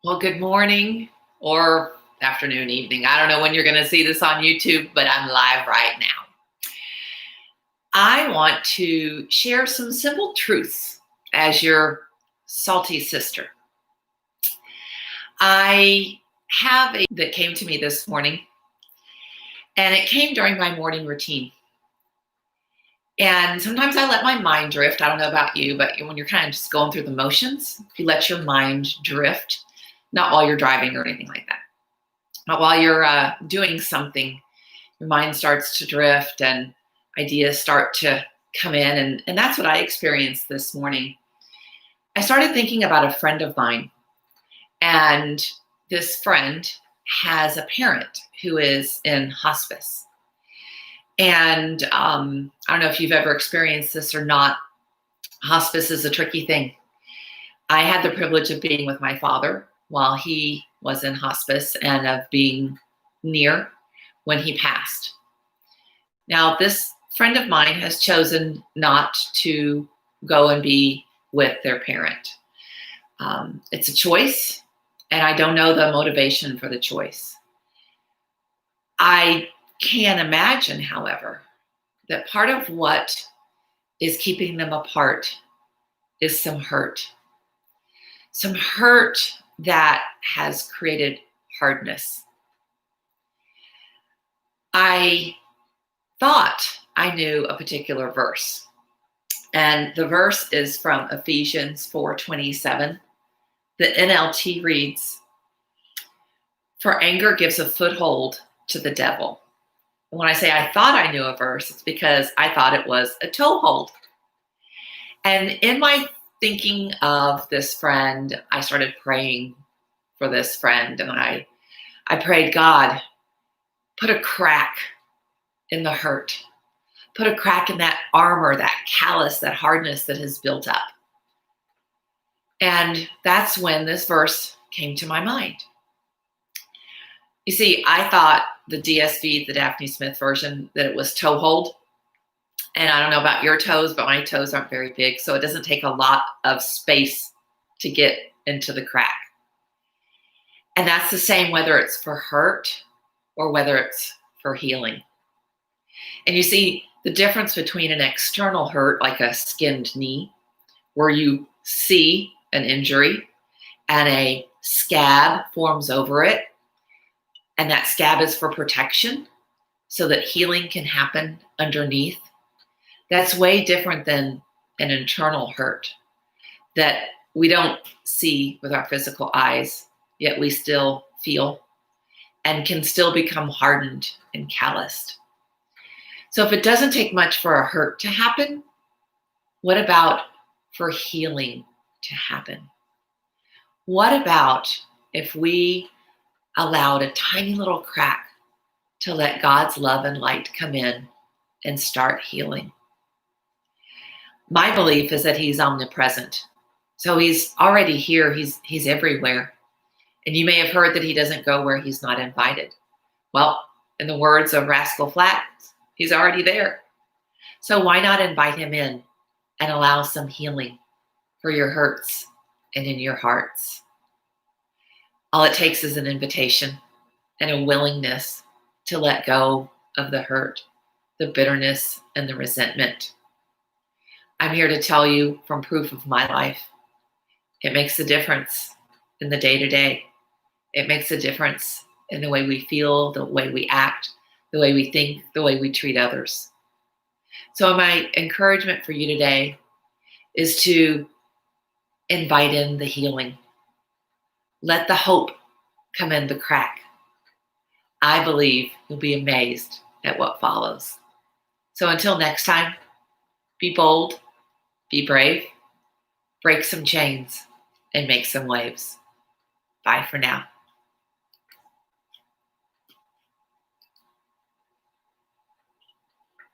Well, good morning or afternoon, evening. I don't know when you're going to see this on YouTube, but I'm live right now. I want to share some simple truths as your salty sister. I have a that came to me this morning, and it came during my morning routine. And sometimes I let my mind drift. I don't know about you, but when you're kind of just going through the motions, if you let your mind drift, not while you're driving or anything like that. But while you're doing something, your mind starts to drift and ideas start to come in. And that's what I experienced this morning. I started thinking about a friend of mine. And this friend has a parent who is in hospice. And I don't know if you've ever experienced this or not. Hospice is a tricky thing. I had the privilege of being with my father while he was in hospice and of being near when he passed. Now, this friend of mine has chosen not to go and be with their parent. It's a choice, and I don't know the motivation for the choice. I can imagine, however, that part of what is keeping them apart is some hurt. Some hurt that has created hardness. I thought I knew a particular verse, and the verse is from Ephesians 4:27. The NLT reads, "For anger gives a foothold to the devil." And when I say I thought I knew a verse, it's because I thought it was a toehold. And in my thinking of this friend, I started praying for this friend, and I prayed, God, put a crack in the hurt. Put a crack in that armor, that callus, that hardness that has built up. And that's when this verse came to my mind. You see, I thought the DSV, the Daphne Smith version, that it was toehold. And I don't know about your toes, but my toes aren't very big, so it doesn't take a lot of space to get into the crack. And that's the same whether it's for hurt or whether it's for healing. And you see, the difference between an external hurt, like a skinned knee, where you see an injury and a scab forms over it, and that scab is for protection so that healing can happen underneath. That's way different than an internal hurt that we don't see with our physical eyes, yet we still feel and can still become hardened and calloused. So if it doesn't take much for a hurt to happen, what about for healing to happen? What about if we allowed a tiny little crack to let God's love and light come in and start healing? My belief is that he's omnipresent. So he's already here. He's everywhere. And you may have heard that he doesn't go where he's not invited. Well, in the words of Rascal Flatts, he's already there. So why not invite him in and allow some healing for your hurts and in your hearts? All it takes is an invitation and a willingness to let go of the hurt, the bitterness, and the resentment. I'm here to tell you from proof of my life, it makes a difference in the day-to-day. It makes a difference in the way we feel, the way we act, the way we think, the way we treat others. So my encouragement for you today is to invite in the healing. Let the hope come in the crack. I believe you'll be amazed at what follows. So until next time, be bold, be brave, break some chains, and make some waves. Bye for now.